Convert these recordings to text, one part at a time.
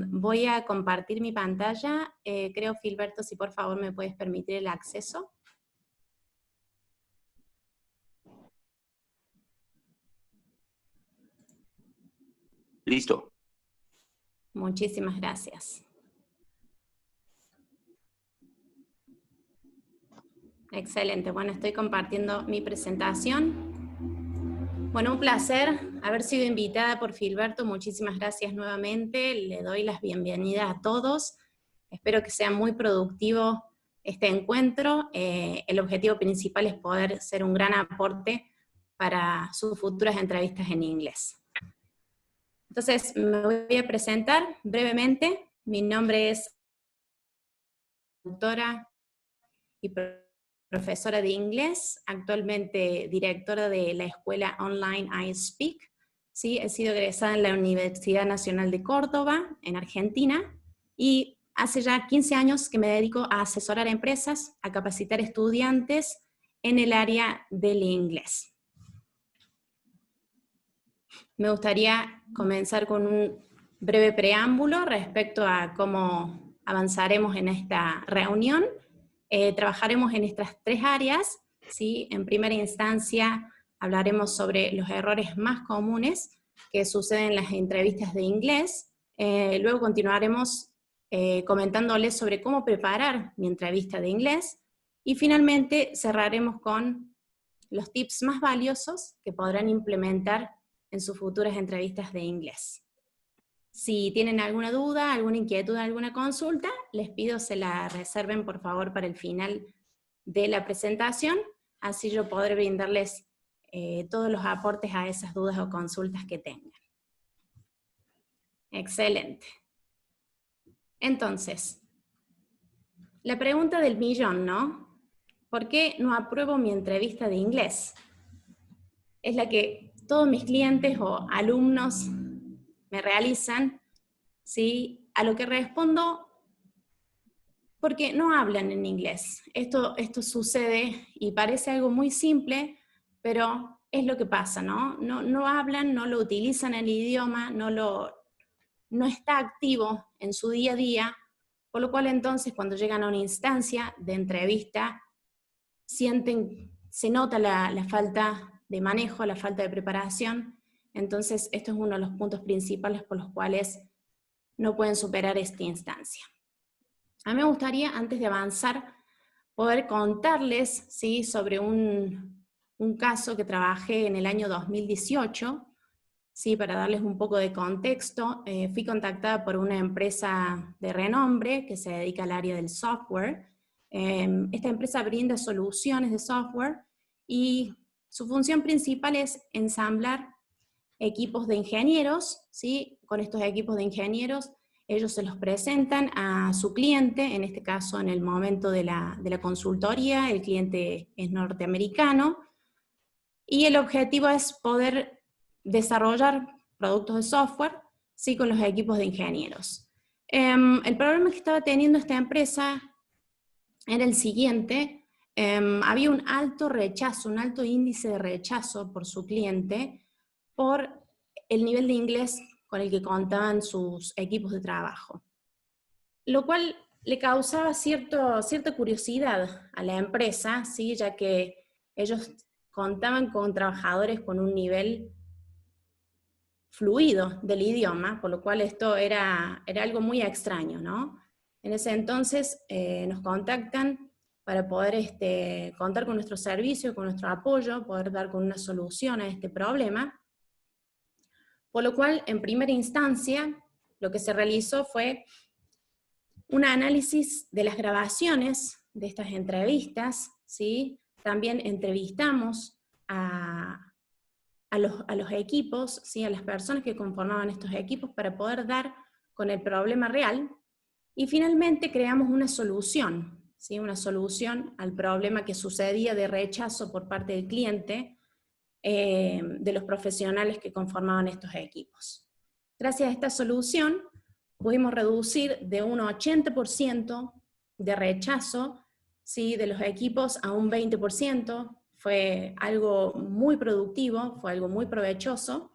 Voy a compartir mi pantalla. Creo, Filberto, si por favor me puedes permitir el acceso. Listo. Muchísimas gracias. Excelente. Bueno, estoy compartiendo mi presentación. Bueno, un placer haber sido invitada por Filberto. Muchísimas gracias nuevamente. Le doy las bienvenidas a todos. Espero que sea muy productivo este encuentro. El objetivo principal es poder ser un gran aporte para sus futuras entrevistas en inglés. Entonces, me voy a presentar brevemente. Mi nombre es doctora y profesora de inglés, actualmente directora de la escuela online iSpeak. ¿Sí? He sido egresada en la Universidad Nacional de Córdoba, en Argentina, y hace ya 15 años que me dedico a asesorar empresas, a capacitar estudiantes en el área del inglés. Me gustaría comenzar con un breve preámbulo respecto a cómo avanzaremos en esta reunión. Trabajaremos en estas tres áreas, ¿sí? En primera instancia hablaremos sobre los errores más comunes que suceden en las entrevistas de inglés. Luego continuaremos comentándoles sobre cómo preparar mi entrevista de inglés. Y finalmente cerraremos con los tips más valiosos que podrán implementar en sus futuras entrevistas de inglés. Si tienen alguna duda, alguna inquietud, alguna consulta, les pido se la reserven por favor para el final de la presentación, así yo podré brindarles todos los aportes a esas dudas o consultas que tengan. Excelente. Entonces, la pregunta del millón, ¿no? ¿Por qué no apruebo mi entrevista de inglés? Es la que todos mis clientes o alumnos me realizan, ¿sí? A lo que respondo, porque no hablan en inglés. Esto sucede y parece algo muy simple, pero es lo que pasa, ¿no? No hablan, no lo utilizan el idioma, no está activo en su día a día, por lo cual entonces cuando llegan a una instancia de entrevista, se nota la falta de manejo, la falta de preparación. Entonces esto es uno de los puntos principales por los cuales no pueden superar esta instancia. A mí me gustaría, antes de avanzar, poder contarles, ¿sí?, sobre un caso que trabajé en el año 2018, ¿sí?, para darles un poco de contexto. Fui contactada por una empresa de renombre que se dedica al área del software. Esta empresa brinda soluciones de software y su función principal es ensamblar equipos de ingenieros, ¿sí? Con estos equipos de ingenieros ellos se los presentan a su cliente, en este caso en el momento de la consultoría, el cliente es norteamericano, y el objetivo es poder desarrollar productos de software, ¿sí?, con los equipos de ingenieros. El problema que estaba teniendo esta empresa era el siguiente: había un alto rechazo, un alto índice de rechazo por su cliente, por el nivel de inglés con el que contaban sus equipos de trabajo. Lo cual le causaba cierta curiosidad a la empresa, ¿sí?, ya que ellos contaban con trabajadores con un nivel fluido del idioma, por lo cual esto era algo muy extraño, ¿no? En ese entonces nos contactan para poder contar con nuestro servicio, con nuestro apoyo, poder dar con una solución a este problema. Por lo cual, en primera instancia, lo que se realizó fue un análisis de las grabaciones de estas entrevistas, ¿sí? También entrevistamos a los equipos, ¿sí?, a las personas que conformaban estos equipos para poder dar con el problema real, y finalmente creamos una solución, ¿sí?, una solución al problema que sucedía de rechazo por parte del cliente, de los profesionales que conformaban estos equipos. Gracias a esta solución pudimos reducir de un 80% de rechazo, ¿sí?, de los equipos a un 20%, fue algo muy productivo, fue algo muy provechoso,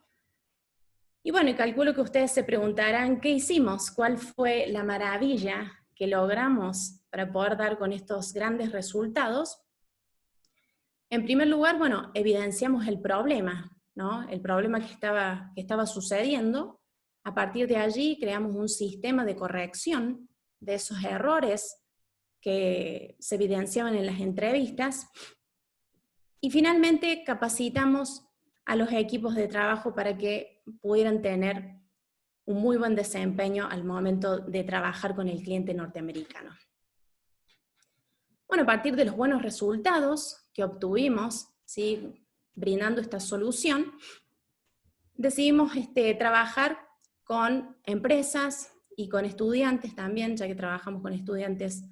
Y bueno, y calculo que ustedes se preguntarán, ¿qué hicimos? ¿Cuál fue la maravilla que logramos para poder dar con estos grandes resultados? En primer lugar, bueno, evidenciamos el problema, ¿no? El problema que estaba sucediendo. A partir de allí creamos un sistema de corrección de esos errores que se evidenciaban en las entrevistas. Y finalmente capacitamos a los equipos de trabajo para que pudieran tener un muy buen desempeño al momento de trabajar con el cliente norteamericano. Bueno, a partir de los buenos resultados que obtuvimos, ¿sí?, brindando esta solución, decidimos trabajar con empresas y con estudiantes también, ya que trabajamos con estudiantes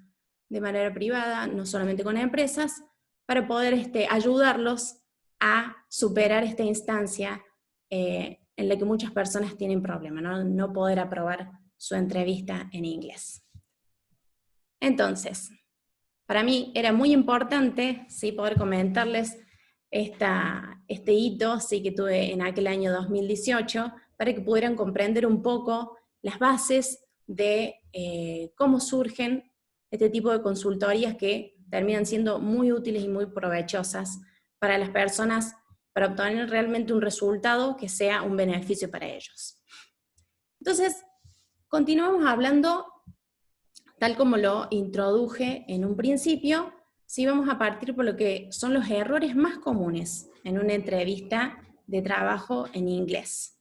de manera privada, no solamente con empresas, para poder ayudarlos a superar esta instancia en la que muchas personas tienen problemas, no poder aprobar su entrevista en inglés. Entonces, para mí era muy importante, ¿sí?, poder comentarles este hito, ¿sí?, que tuve en aquel año 2018, para que pudieran comprender un poco las bases de cómo surgen este tipo de consultorías que terminan siendo muy útiles y muy provechosas para las personas, para obtener realmente un resultado que sea un beneficio para ellos. Entonces, continuamos hablando, tal como lo introduje en un principio, sí, vamos a partir por lo que son los errores más comunes en una entrevista de trabajo en inglés.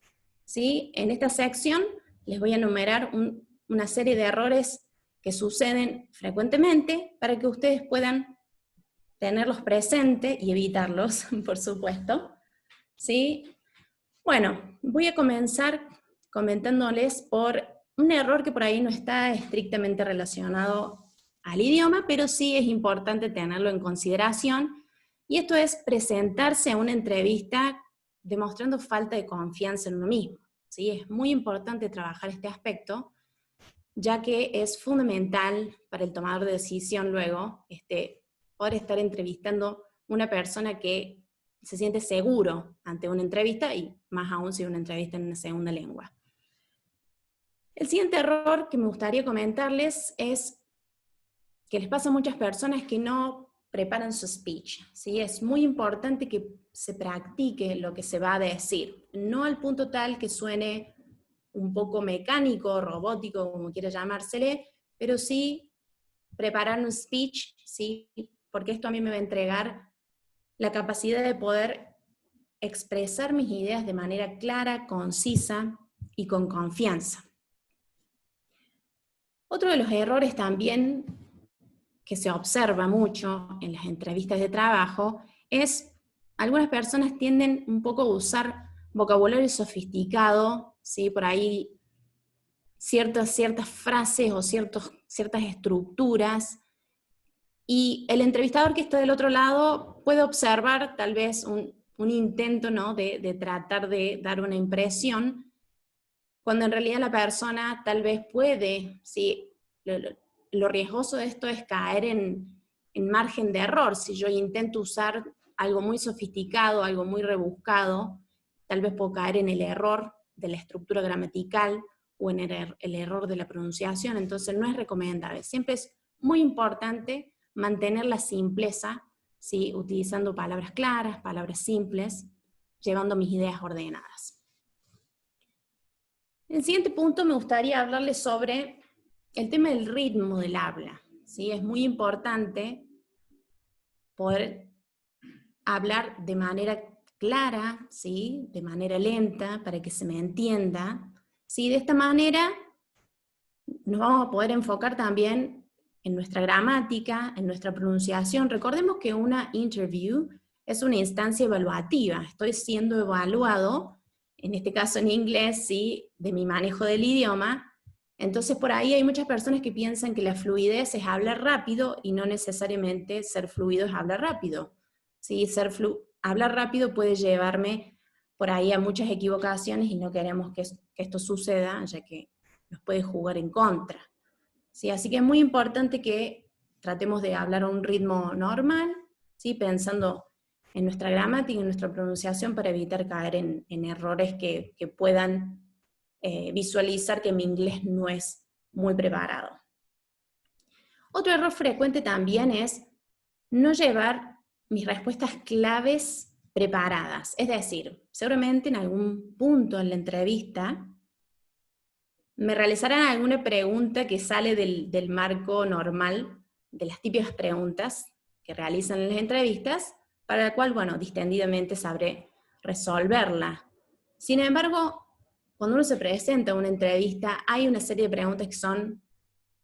¿Sí? En esta sección les voy a enumerar una serie de errores que suceden frecuentemente para que ustedes puedan tenerlos presentes y evitarlos, por supuesto. ¿Sí? Bueno, voy a comenzar comentándoles por un error que por ahí no está estrictamente relacionado al idioma, pero sí es importante tenerlo en consideración, y esto es presentarse a una entrevista demostrando falta de confianza en uno mismo. ¿Sí? Es muy importante trabajar este aspecto, ya que es fundamental para el tomador de decisión luego poder estar entrevistando una persona que se siente seguro ante una entrevista, y más aún si una entrevista en una segunda lengua. El siguiente error que me gustaría comentarles es que les pasa a muchas personas que no preparan su speech, ¿sí? Es muy importante que se practique lo que se va a decir, no al punto tal que suene un poco mecánico, robótico, como quiera llamársele, pero sí preparar un speech, ¿sí? Porque esto a mí me va a entregar la capacidad de poder expresar mis ideas de manera clara, concisa y con confianza. Otro de los errores también que se observa mucho en las entrevistas de trabajo es algunas personas tienden un poco a usar vocabulario sofisticado, ¿sí? Por ahí ciertas frases o ciertas estructuras, y el entrevistador que está del otro lado puede observar tal vez un intento, ¿no?, de tratar de dar una impresión, cuando en realidad la persona tal vez puede, ¿sí? Lo riesgoso de esto es caer en margen de error. Si yo intento usar algo muy sofisticado, algo muy rebuscado, tal vez puedo caer en el error de la estructura gramatical o en el error de la pronunciación, entonces no es recomendable. Siempre es muy importante mantener la simpleza, ¿sí?, utilizando palabras claras, palabras simples, llevando mis ideas ordenadas. En el siguiente punto me gustaría hablarles sobre el tema del ritmo del habla, ¿sí? Es muy importante poder hablar de manera clara, ¿sí?, de manera lenta, para que se me entienda, ¿sí? De esta manera nos vamos a poder enfocar también en nuestra gramática, en nuestra pronunciación. Recordemos que una interview es una instancia evaluativa, estoy siendo evaluado, en este caso en inglés, ¿sí?, de mi manejo del idioma. Entonces por ahí hay muchas personas que piensan que la fluidez es hablar rápido, y no necesariamente ser fluido es hablar rápido. ¿Sí? Hablar rápido puede llevarme por ahí a muchas equivocaciones, y no queremos que esto suceda, ya que nos puede jugar en contra. ¿Sí? Así que es muy importante que tratemos de hablar a un ritmo normal, ¿sí?, pensando en nuestra gramática y en nuestra pronunciación para evitar caer en errores que puedan visualizar que mi inglés no es muy preparado. Otro error frecuente también es no llevar mis respuestas claves preparadas. Es decir, seguramente en algún punto en la entrevista me realizarán alguna pregunta que sale del marco normal, de las típicas preguntas que realizan en las entrevistas, para la cual, bueno, distendidamente sabré resolverla. Sin embargo, cuando uno se presenta a una entrevista, hay una serie de preguntas que son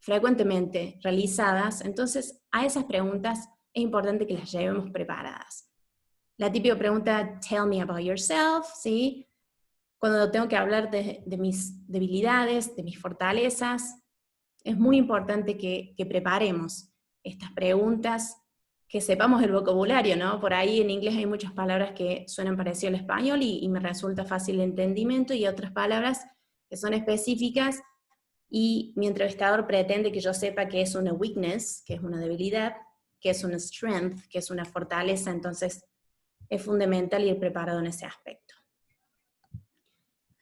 frecuentemente realizadas, entonces a esas preguntas es importante que las llevemos preparadas. La típica pregunta, tell me about yourself, ¿sí? Cuando tengo que hablar de mis debilidades, de mis fortalezas, es muy importante que preparemos estas preguntas, que sepamos el vocabulario, ¿no? Por ahí en inglés hay muchas palabras que suenan parecido al español y me resulta fácil el entendimiento, y otras palabras que son específicas y mi entrevistador pretende que yo sepa que es una weakness, que es una debilidad, que es una strength, que es una fortaleza, entonces es fundamental ir preparado en ese aspecto.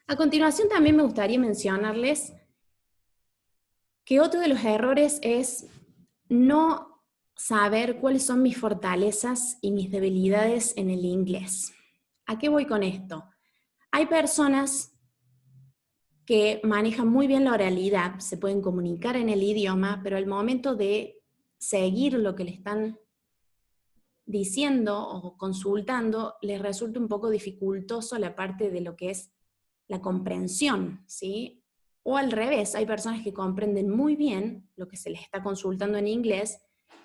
A continuación también me gustaría mencionarles que otro de los errores es no saber cuáles son mis fortalezas y mis debilidades en el inglés. ¿A qué voy con esto? Hay personas que manejan muy bien la oralidad, se pueden comunicar en el idioma, pero al momento de seguir lo que le están diciendo o consultando, les resulta un poco dificultoso la parte de lo que es la comprensión, ¿sí? O al revés, hay personas que comprenden muy bien lo que se les está consultando en inglés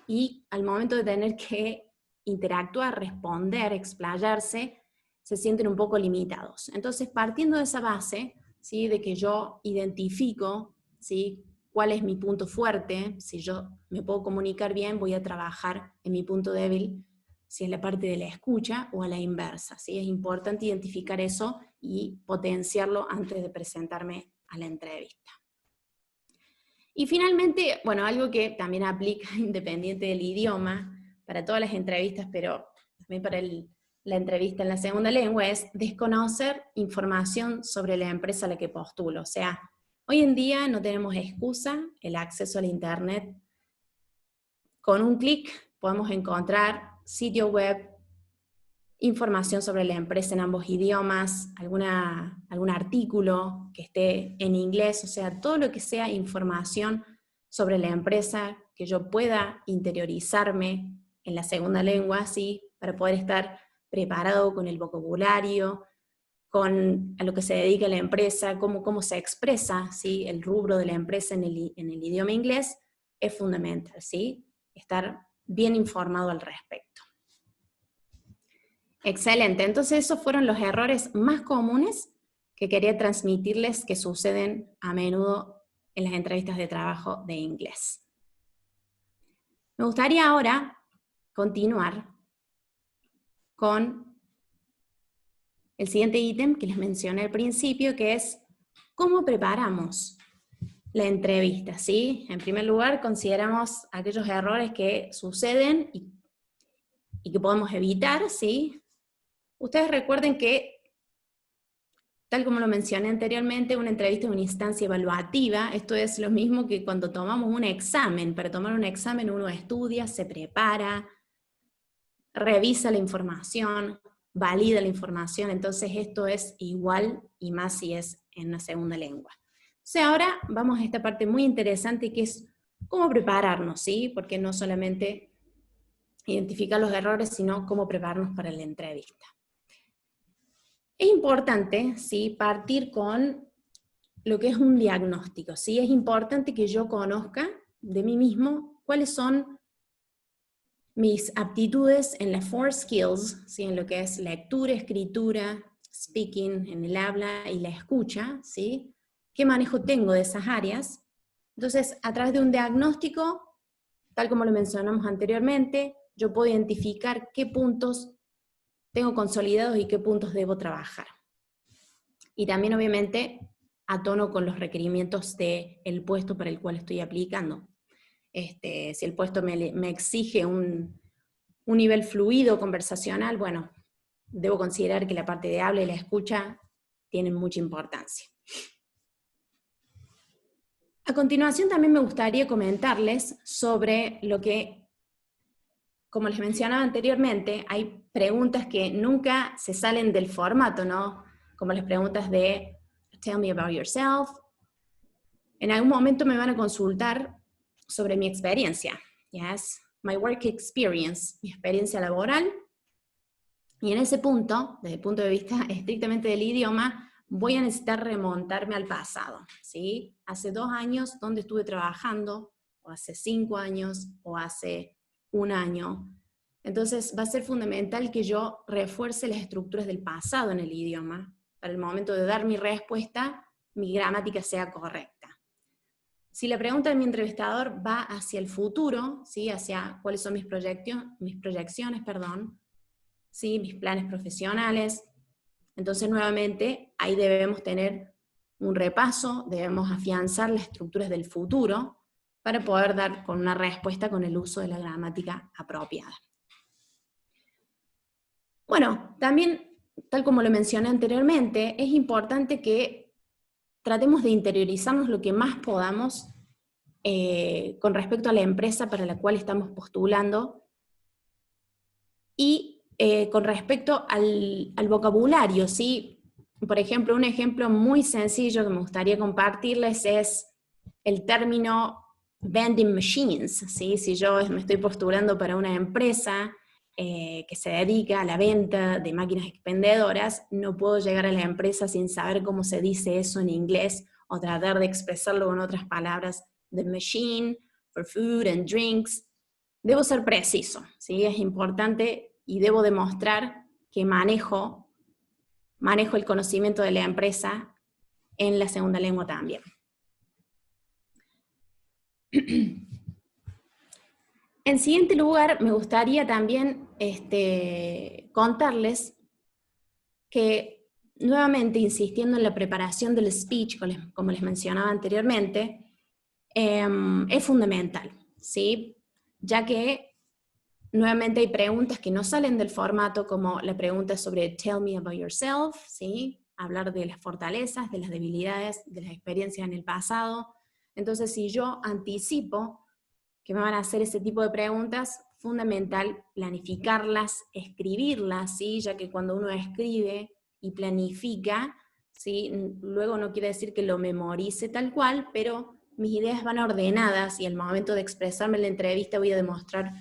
y al momento de tener que interactuar, responder, explayarse, se sienten un poco limitados. Entonces, partiendo de esa base, ¿sí? De que yo identifico, ¿sí? cuál es mi punto fuerte, si yo me puedo comunicar bien, voy a trabajar en mi punto débil, si es la parte de la escucha o a la inversa, ¿sí? Es importante identificar eso y potenciarlo antes de presentarme a la entrevista. Y finalmente, bueno, algo que también aplica independiente del idioma, para todas las entrevistas, pero también para la entrevista en la segunda lengua, es desconocer información sobre la empresa a la que postulo. O sea, hoy en día no tenemos excusa, el acceso al internet. Con un clic podemos encontrar sitio web, información sobre la empresa en ambos idiomas, algún artículo que esté en inglés, o sea, todo lo que sea información sobre la empresa, que yo pueda interiorizarme en la segunda lengua, ¿sí? Para poder estar preparado con el vocabulario, con a lo que se dedica la empresa, cómo se expresa, ¿sí? El rubro de la empresa en el idioma inglés, es fundamental, ¿sí? Estar bien informado al respecto. Excelente, entonces esos fueron los errores más comunes que quería transmitirles que suceden a menudo en las entrevistas de trabajo de inglés. Me gustaría ahora continuar con el siguiente ítem que les mencioné al principio, que es cómo preparamos la entrevista, ¿sí? En primer lugar, consideramos aquellos errores que suceden y que podemos evitar, ¿sí? Ustedes recuerden que, tal como lo mencioné anteriormente, una entrevista es una instancia evaluativa. Esto es lo mismo que cuando tomamos un examen. Para tomar un examen uno estudia, se prepara, revisa la información, valida la información. Entonces esto es igual y más si es en una segunda lengua. O sea, ahora vamos a esta parte muy interesante que es cómo prepararnos, ¿sí? Porque no solamente identificar los errores, sino cómo prepararnos para la entrevista. Es importante, ¿sí? Partir con lo que es un diagnóstico, ¿sí? Es importante que yo conozca de mí mismo cuáles son mis aptitudes en las 4 skills, ¿sí? En lo que es lectura, escritura, speaking, en el habla y la escucha, ¿sí? ¿Qué manejo tengo de esas áreas? Entonces, a través de un diagnóstico, tal como lo mencionamos anteriormente, yo puedo identificar qué puntos tengo consolidados y qué puntos debo trabajar. Y también, obviamente, a tono con los requerimientos del puesto para el cual estoy aplicando. Si el puesto me exige un un nivel fluido conversacional, bueno, debo considerar que la parte de habla y la escucha tienen mucha importancia. A continuación también me gustaría comentarles sobre lo que, como les mencionaba anteriormente, hay preguntas que nunca se salen del formato, ¿no? Como las preguntas de tell me about yourself. En algún momento me van a consultar sobre mi experiencia, yes, my work experience, mi experiencia laboral. Y en ese punto, desde el punto de vista estrictamente del idioma, voy a necesitar remontarme al pasado, ¿sí? Hace 2 años, ¿dónde estuve trabajando? O hace 5 años, o hace 1 año. Entonces va a ser fundamental que yo refuerce las estructuras del pasado en el idioma, para el momento de dar mi respuesta, mi gramática sea correcta. Si la pregunta de mi entrevistador va hacia el futuro, ¿sí? Hacia cuáles son mis proyecciones, ¿sí? Mis planes profesionales, entonces nuevamente ahí debemos tener un repaso, debemos afianzar las estructuras del futuro para poder dar con una respuesta con el uso de la gramática apropiada. Bueno, también, tal como lo mencioné anteriormente, es importante que tratemos de interiorizarnos lo que más podamos con respecto a la empresa para la cual estamos postulando y con respecto al vocabulario, ¿sí? Por ejemplo, un ejemplo muy sencillo que me gustaría compartirles es el término vending machines, ¿sí? Si yo me estoy postulando para una empresa que se dedica a la venta de máquinas expendedoras, no puedo llegar a la empresa sin saber cómo se dice eso en inglés o tratar de expresarlo con otras palabras. The machine for food and drinks. Debo ser preciso, ¿sí? Es importante y debo demostrar que manejo el conocimiento de la empresa en la segunda lengua también. En siguiente lugar, me gustaría también contarles que, nuevamente insistiendo en la preparación del speech, como les mencionaba anteriormente, es fundamental, ¿sí? Ya que nuevamente hay preguntas que no salen del formato, como la pregunta sobre tell me about yourself, ¿sí? Hablar de las fortalezas, de las debilidades, de las experiencias en el pasado. Entonces, si yo anticipo que me van a hacer ese tipo de preguntas, fundamental planificarlas, escribirlas, ¿sí? Ya que cuando uno escribe y planifica, ¿sí? Luego no quiere decir que lo memorice tal cual, pero mis ideas van ordenadas y al momento de expresarme en la entrevista voy a demostrar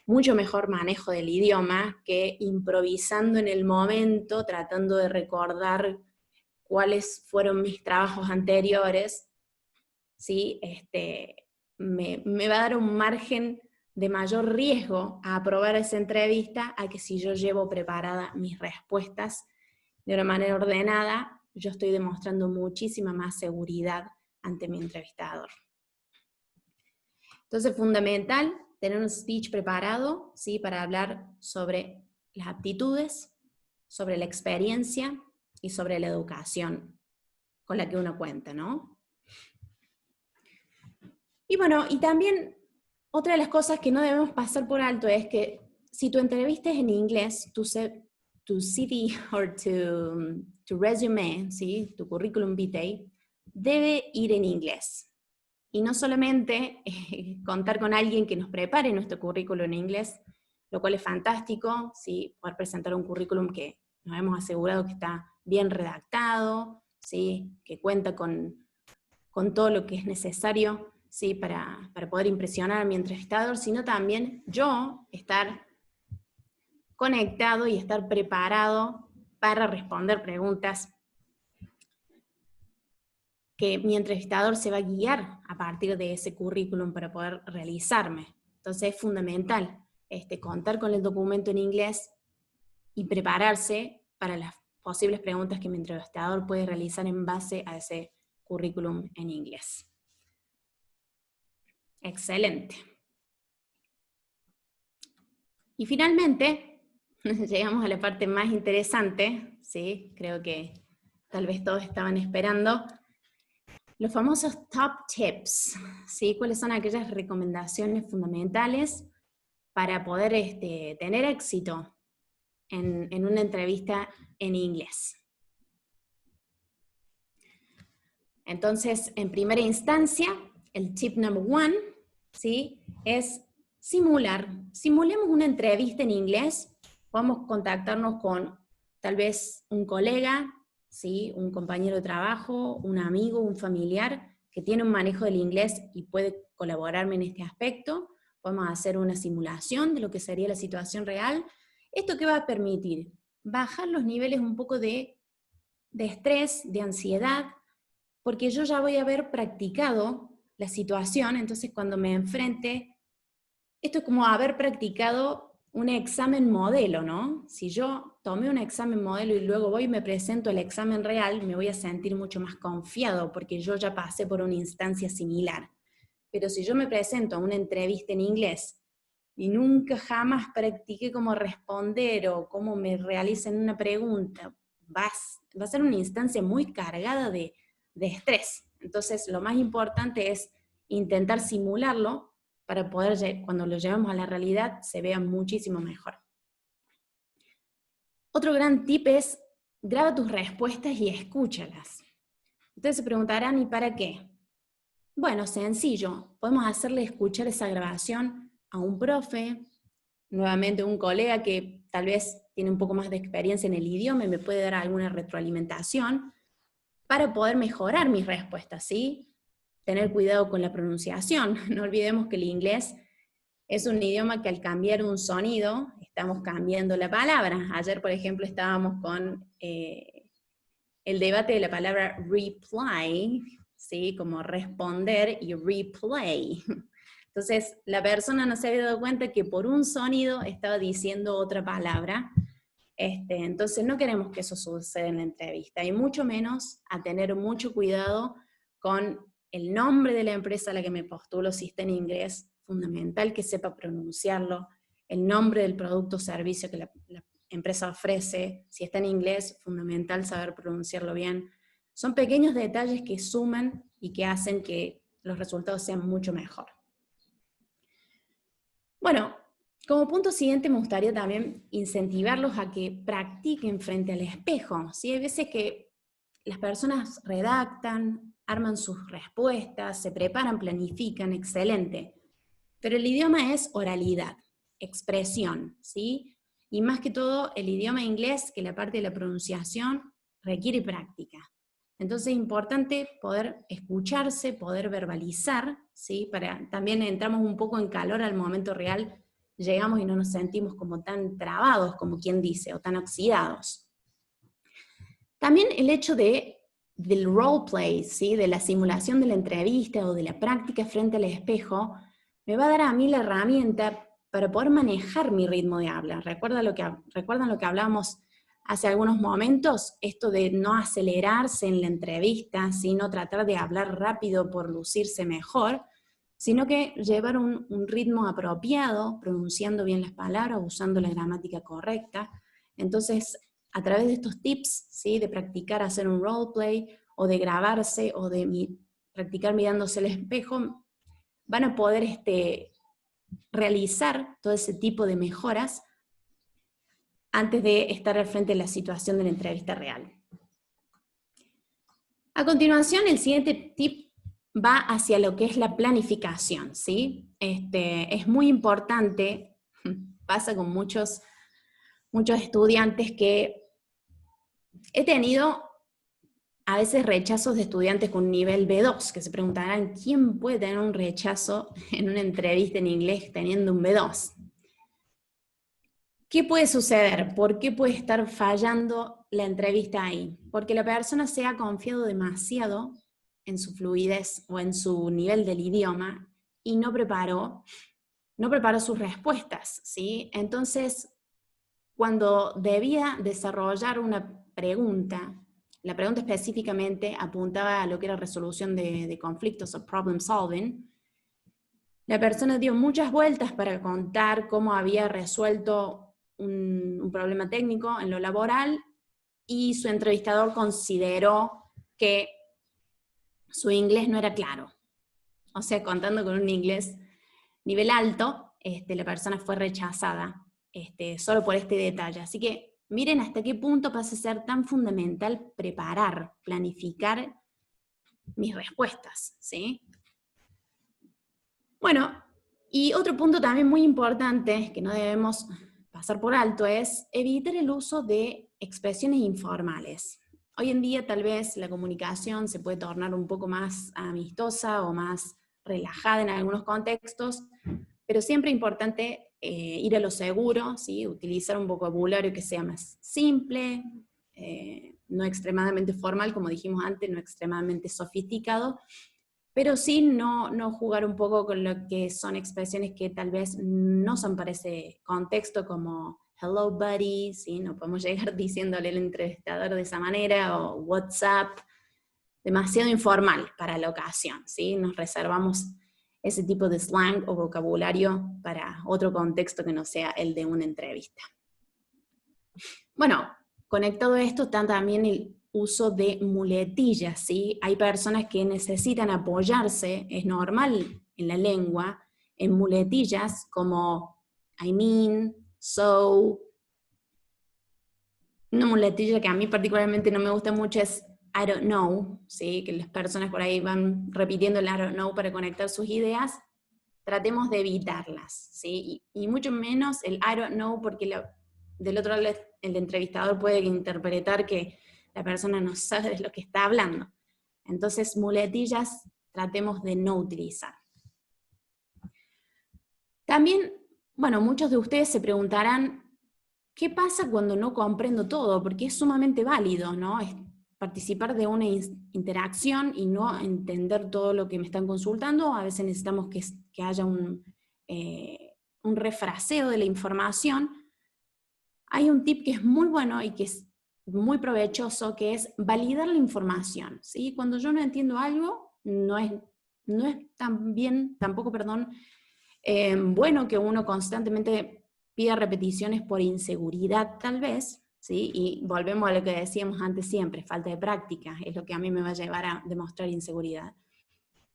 mucho mejor manejo del idioma que improvisando en el momento, tratando de recordar cuáles fueron mis trabajos anteriores, ¿sí? Me va a dar un margen de mayor riesgo a aprobar esa entrevista a que si yo llevo preparada mis respuestas de una manera ordenada, yo estoy demostrando muchísima más seguridad ante mi entrevistador. Entonces, fundamental tener un speech preparado, ¿sí? Para hablar sobre las aptitudes, sobre la experiencia y sobre la educación con la que uno cuenta, ¿no? Y bueno, y también otra de las cosas que no debemos pasar por alto es que si tu entrevista es en inglés, tu CV o tu resume, ¿sí? Tu curriculum vitae, debe ir en inglés. Y no solamente contar con alguien que nos prepare nuestro currículum en inglés, lo cual es fantástico, ¿sí? Poder presentar un currículum que nos hemos asegurado que está bien redactado, ¿sí? Que cuenta con todo lo que es necesario, ¿sí? para poder impresionar a mi entrevistador, sino también yo estar conectado y estar preparado para responder preguntas que mi entrevistador se va a guiar a partir de ese currículum para poder realizarme. Entonces es fundamental contar con el documento en inglés y prepararse para las posibles preguntas que mi entrevistador puede realizar en base a ese currículum en inglés. Excelente. Y finalmente, llegamos a la parte más interesante, ¿sí? Creo que tal vez todos estaban esperando. Los famosos top tips, ¿sí? ¿Cuáles son aquellas recomendaciones fundamentales para poder tener éxito en una entrevista en inglés. Entonces, en primera instancia, el tip number 1, ¿sí?, es simular. Simulemos una entrevista en inglés. Podemos contactarnos con tal vez un colega, ¿sí?, un compañero de trabajo, un amigo, un familiar que tiene un manejo del inglés y puede colaborarme en este aspecto. Podemos hacer una simulación de lo que sería la situación real. ¿Esto qué va a permitir? Bajar los niveles un poco de estrés, de ansiedad, porque yo ya voy a haber practicado la situación, entonces cuando me enfrente, esto es como haber practicado un examen modelo, ¿no? Si yo tomé un examen modelo y luego voy y me presento al examen real, me voy a sentir mucho más confiado, porque yo ya pasé por una instancia similar. Pero si yo me presento a una entrevista en inglés y nunca jamás practiqué cómo responder o cómo me realicen una pregunta, va a ser una instancia muy cargada de estrés. Entonces, lo más importante es intentar simularlo para poder, cuando lo llevamos a la realidad, se vea muchísimo mejor. Otro gran tip es, graba tus respuestas y escúchalas. Ustedes se preguntarán, ¿y para qué? Bueno, sencillo, podemos hacerle escuchar esa grabación a un profe, nuevamente un colega que tal vez tiene un poco más de experiencia en el idioma y me puede dar alguna retroalimentación para poder mejorar mis respuestas, ¿sí? Tener cuidado con la pronunciación. No olvidemos que el inglés es un idioma que al cambiar un sonido, estamos cambiando la palabra. Ayer, por ejemplo, estábamos con el debate de la palabra reply, ¿sí?, como responder, y replay. Entonces, la persona no se había dado cuenta que por un sonido estaba diciendo otra palabra. Entonces, no queremos que eso suceda en la entrevista, y mucho menos a tener mucho cuidado con el nombre de la empresa a la que me postulo, si está en inglés, fundamental que sepa pronunciarlo, el nombre del producto o servicio que la empresa ofrece, si está en inglés, fundamental saber pronunciarlo bien. Son pequeños detalles que suman y que hacen que los resultados sean mucho mejor. Bueno, como punto siguiente me gustaría también incentivarlos a que practiquen frente al espejo, ¿sí? Hay veces que las personas redactan, arman sus respuestas, se preparan, planifican, excelente. Pero el idioma es oralidad, expresión, ¿sí? Y más que todo, el idioma inglés, que la parte de la pronunciación requiere práctica. Entonces es importante poder escucharse, poder verbalizar, ¿sí? También entramos un poco en calor al momento real, llegamos y no nos sentimos como tan trabados, como quien dice, o tan oxidados. También el hecho del roleplay, ¿sí?, de la simulación de la entrevista o de la práctica frente al espejo, me va a dar a mí la herramienta para poder manejar mi ritmo de habla. ¿Recuerdan lo que hablábamos hace algunos momentos? Esto de no acelerarse en la entrevista, sino tratar de hablar rápido por lucirse mejor, sino que llevar un ritmo apropiado, pronunciando bien las palabras, usando la gramática correcta. Entonces, a través de estos tips, ¿sí?, de practicar hacer un roleplay, o de grabarse, o de practicar mirándose al espejo, van a poder realizar todo ese tipo de mejoras antes de estar al frente de la situación de la entrevista real. A continuación, el siguiente tip va hacia lo que es la planificación, ¿sí? Es muy importante, pasa con muchos estudiantes que he tenido a veces rechazos de estudiantes con nivel B2, que se preguntarán, ¿quién puede tener un rechazo en una entrevista en inglés teniendo un B2? ¿Qué puede suceder? ¿Por qué puede estar fallando la entrevista ahí? Porque la persona se ha confiado demasiado en su fluidez o en su nivel del idioma y no preparó sus respuestas, ¿sí? Entonces, cuando debía desarrollar una pregunta, la pregunta específicamente apuntaba a lo que era resolución de conflictos o problem solving, la persona dio muchas vueltas para contar cómo había resuelto un problema técnico en lo laboral, y su entrevistador consideró que su inglés no era claro. O sea, contando con un inglés nivel alto, la persona fue rechazada, solo por este detalle. Así que miren hasta qué punto pasa a ser tan fundamental preparar, planificar mis respuestas, ¿sí? Bueno, y otro punto también muy importante que no debemos pasar por alto es evitar el uso de expresiones informales. Hoy en día tal vez la comunicación se puede tornar un poco más amistosa o más relajada en algunos contextos, pero siempre es importante ir a lo seguro, ¿sí? Utilizar un vocabulario que sea más simple, no extremadamente formal, como dijimos antes, no extremadamente sofisticado, pero sí no jugar un poco con lo que son expresiones que tal vez no son para ese contexto, como hello buddy, ¿sí? No podemos llegar diciéndole al entrevistador de esa manera, o WhatsApp, demasiado informal para la ocasión, ¿sí? Nos reservamos ese tipo de slang o vocabulario para otro contexto que no sea el de una entrevista. Bueno, conectado a esto está también el uso de muletillas, ¿sí? Hay personas que necesitan apoyarse, es normal en la lengua, en muletillas como I mean, so. Una muletilla que a mí particularmente no me gusta mucho es I don't know, ¿sí? Que las personas por ahí van repitiendo el I don't know para conectar sus ideas. Tratemos de evitarlas, ¿sí? Y mucho menos el I don't know, porque del otro lado el entrevistador puede interpretar que la persona no sabe de lo que está hablando. Entonces, muletillas tratemos de no utilizar. También, bueno, muchos de ustedes se preguntarán, ¿qué pasa cuando no comprendo todo? Porque es sumamente válido, ¿no? Es participar de una interacción y no entender todo lo que me están consultando. A veces necesitamos que haya un refraseo de la información. Hay un tip que es muy bueno y que es muy provechoso, que es validar la información, ¿sí? Cuando yo no entiendo algo, no es tampoco, bueno que uno constantemente pida repeticiones por inseguridad tal vez, ¿sí? Y volvemos a lo que decíamos antes siempre, falta de práctica, es lo que a mí me va a llevar a demostrar inseguridad.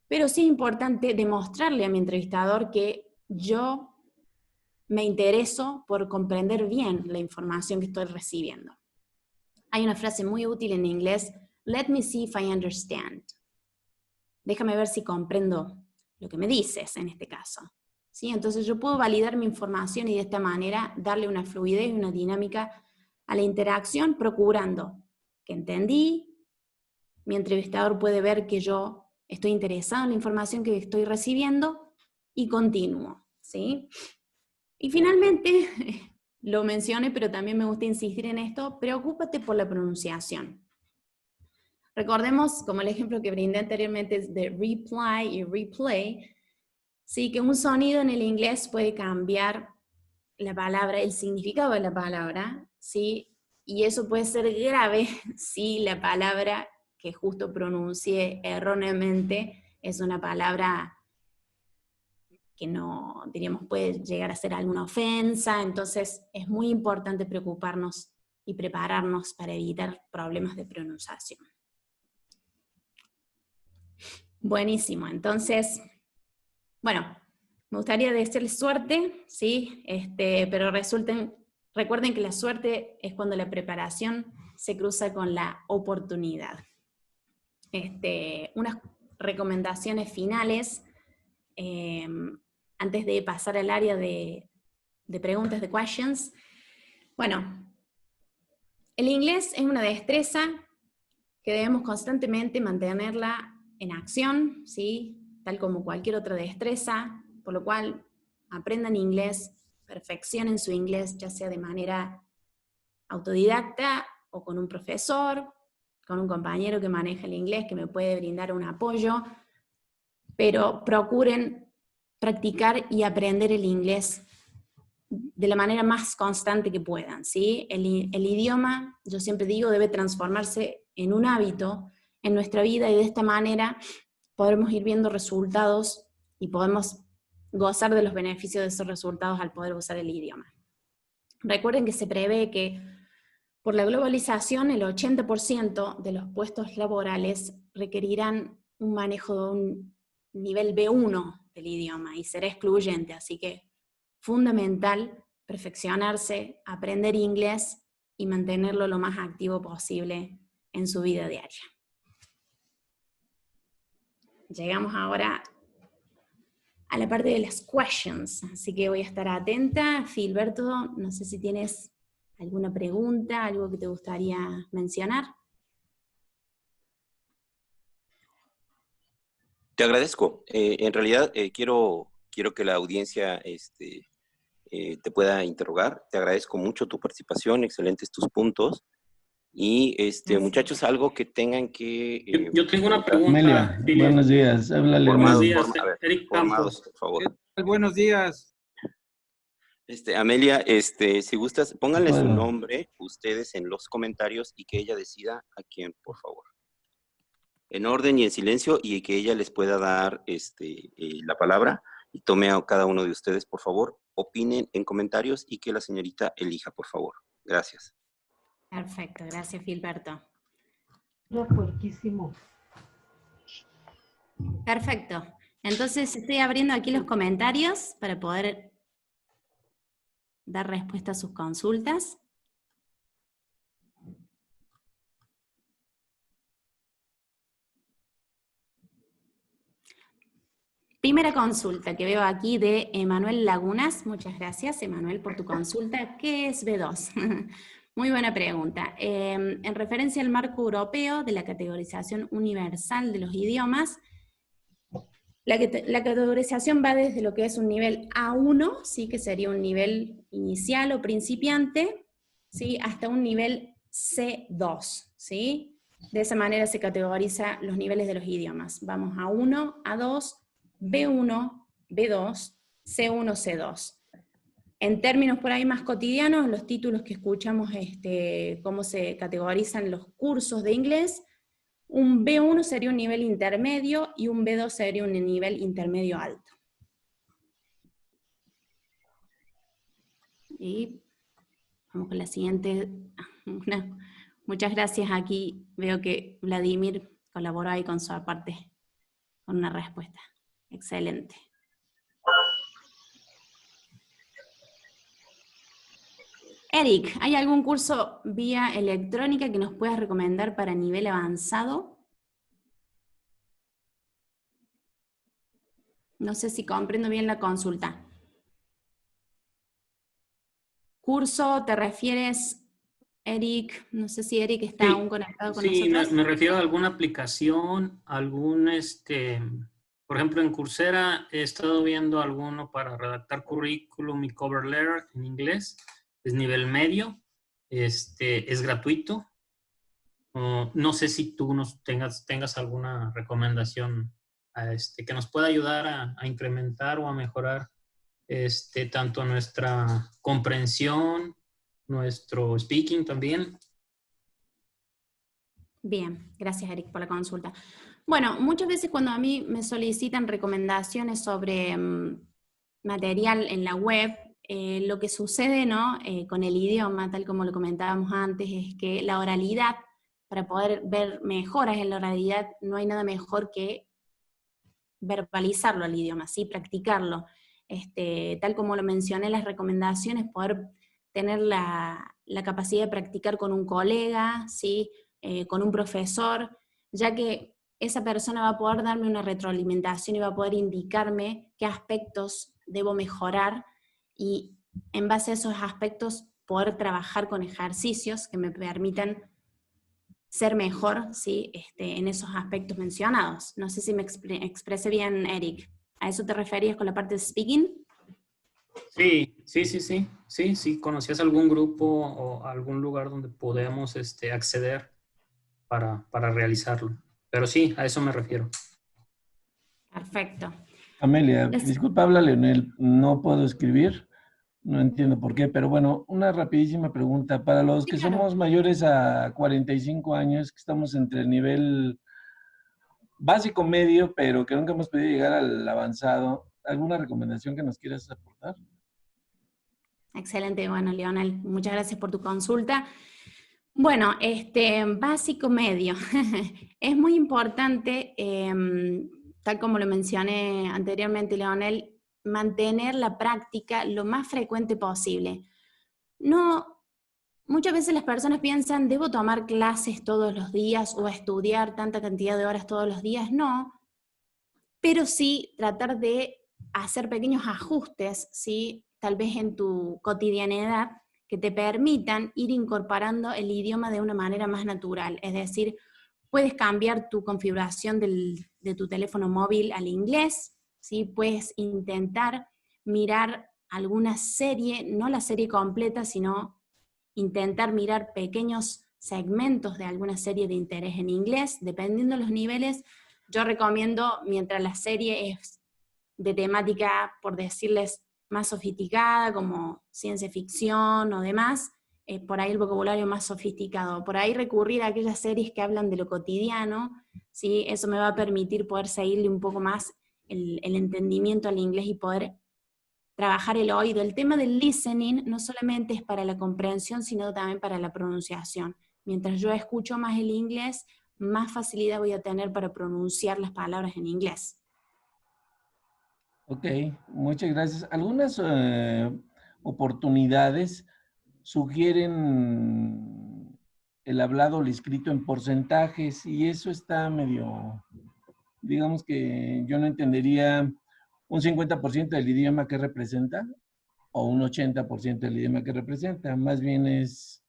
Pero sí es importante demostrarle a mi entrevistador que yo me intereso por comprender bien la información que estoy recibiendo. Hay una frase muy útil en inglés, let me see if I understand. Déjame ver si comprendo lo que me dices en este caso. ¿Sí? Entonces yo puedo validar mi información y de esta manera darle una fluidez y una dinámica a la interacción, procurando que entendí, mi entrevistador puede ver que yo estoy interesado en la información que estoy recibiendo y continúo, ¿sí? Y finalmente, lo mencioné, pero también me gusta insistir en esto, preocúpate por la pronunciación. Recordemos, como el ejemplo que brindé anteriormente es de reply y replay, sí, que un sonido en el inglés puede cambiar la palabra, el significado de la palabra, ¿sí? Y eso puede ser grave si la palabra que justo pronuncié erróneamente es una palabra que no, diríamos, puede llegar a ser alguna ofensa. Entonces es muy importante preocuparnos y prepararnos para evitar problemas de pronunciación. Buenísimo, entonces, bueno, me gustaría desearles suerte, ¿sí? Pero recuerden que la suerte es cuando la preparación se cruza con la oportunidad. Unas recomendaciones finales, antes de pasar al área de preguntas, de questions. Bueno, el inglés es una destreza que debemos constantemente mantenerla en acción, ¿sí? Tal como cualquier otra destreza, por lo cual aprendan inglés, perfeccionen su inglés, ya sea de manera autodidacta o con un profesor, con un compañero que maneja el inglés, que me puede brindar un apoyo, pero procuren practicar y aprender el inglés de la manera más constante que puedan, ¿sí? El idioma, yo siempre digo, debe transformarse en un hábito en nuestra vida, y de esta manera podremos ir viendo resultados y podemos gozar de los beneficios de esos resultados al poder usar el idioma. Recuerden que se prevé que por la globalización el 80% de los puestos laborales requerirán un manejo de un nivel B1 del idioma y será excluyente, así que fundamental perfeccionarse, aprender inglés y mantenerlo lo más activo posible en su vida diaria. Llegamos ahora a la parte de las questions, así que voy a estar atenta. Filberto, no sé si tienes alguna pregunta, algo que te gustaría mencionar. Te agradezco. En realidad, quiero que la audiencia te pueda interrogar. Te agradezco mucho tu participación, excelentes tus puntos. Y, muchachos, algo que tengan que... Yo tengo una pregunta. Amelia, buenos días. Háblale. Buenos días, Eric Campos. por favor. Buenos días. Amelia, si gustas, pónganle su Bueno. nombre ustedes en los comentarios y que ella decida a quién, por favor. En orden y en silencio, y que ella les pueda dar la palabra y tome a cada uno de ustedes, por favor, opinen en comentarios y que la señorita elija, por favor. Gracias. Perfecto, gracias Filberto. Puerquísimo. Perfecto. Entonces estoy abriendo aquí los comentarios para poder dar respuesta a sus consultas. Primera consulta que veo aquí de Emanuel Lagunas. Muchas gracias, Emanuel, por tu consulta. ¿Qué es B2? Muy buena pregunta. En referencia al marco europeo de la categorización universal de los idiomas, la categorización va desde lo que es un nivel A1, ¿sí? Que sería un nivel inicial o principiante, ¿sí? Hasta un nivel C2, ¿sí? De esa manera se categoriza los niveles de los idiomas. Vamos a A1, A2, B1, B2, C1, C2. En términos por ahí más cotidianos, los títulos que escuchamos, cómo se categorizan los cursos de inglés, un B1 sería un nivel intermedio y un B2 sería un nivel intermedio alto. Y vamos con la siguiente. Muchas gracias. Aquí veo que Vladimir colaboró ahí con su aparte, con una respuesta. Excelente. Eric, ¿hay algún curso vía electrónica que nos puedas recomendar para nivel avanzado? No sé si comprendo bien la consulta. ¿Curso te refieres, Eric? No sé si Eric está aún conectado con nosotros. Sí, me refiero a alguna aplicación, por ejemplo, en Coursera he estado viendo alguno para redactar currículum y cover letter en inglés. Es nivel medio, es gratuito. No sé si tú tengas alguna recomendación que nos pueda ayudar a incrementar o a mejorar tanto nuestra comprensión, nuestro speaking también. Bien, gracias Eric por la consulta. Bueno, muchas veces cuando a mí me solicitan recomendaciones sobre material en la web, lo que sucede, ¿no? Con el idioma, tal como lo comentábamos antes, es que la oralidad, para poder ver mejoras en la oralidad, no hay nada mejor que verbalizarlo al idioma, ¿sí? Practicarlo. Tal como lo mencioné en las recomendaciones, poder tener la capacidad de practicar con un colega, ¿sí? Con un profesor, ya que esa persona va a poder darme una retroalimentación y va a poder indicarme qué aspectos debo mejorar, y en base a esos aspectos poder trabajar con ejercicios que me permitan ser mejor, ¿sí? En esos aspectos mencionados. No sé si me expresé bien, Eric. ¿A eso te referías con la parte de speaking? Sí. ¿Conocías algún grupo o algún lugar donde podemos acceder para realizarlo? Pero sí, a eso me refiero. Perfecto. Amelia, disculpa, habla Leonel, no puedo escribir, no entiendo por qué, pero bueno, una rapidísima pregunta. Para los que somos mayores a 45 años, que estamos entre el nivel básico medio, pero que nunca hemos podido llegar al avanzado, ¿alguna recomendación que nos quieras aportar? Excelente, bueno, Leonel, muchas gracias por tu consulta. Bueno, básico medio. Es muy importante, tal como lo mencioné anteriormente, Leonel, mantener la práctica lo más frecuente posible. Muchas veces las personas piensan, ¿debo tomar clases todos los días o estudiar tanta cantidad de horas todos los días? No, pero sí tratar de hacer pequeños ajustes, ¿sí? Tal vez en tu cotidianidad, que te permitan ir incorporando el idioma de una manera más natural. Es decir, puedes cambiar tu configuración de tu teléfono móvil al inglés, ¿sí? Puedes intentar mirar alguna serie, no la serie completa, sino intentar mirar pequeños segmentos de alguna serie de interés en inglés, dependiendo de los niveles. Yo recomiendo, mientras la serie es de temática, por decirles, más sofisticada, como ciencia ficción o demás, por ahí el vocabulario más sofisticado. Por ahí recurrir a aquellas series que hablan de lo cotidiano, ¿sí? Eso me va a permitir poder seguirle un poco más el entendimiento al inglés y poder trabajar el oído. El tema del listening no solamente es para la comprensión, sino también para la pronunciación. Mientras yo escucho más el inglés, más facilidad voy a tener para pronunciar las palabras en inglés. Ok, muchas gracias. Algunas oportunidades sugieren el hablado o el escrito en porcentajes y eso está medio, digamos que yo no entendería un 50% del idioma que representa o un 80% del idioma que representa. Más bien es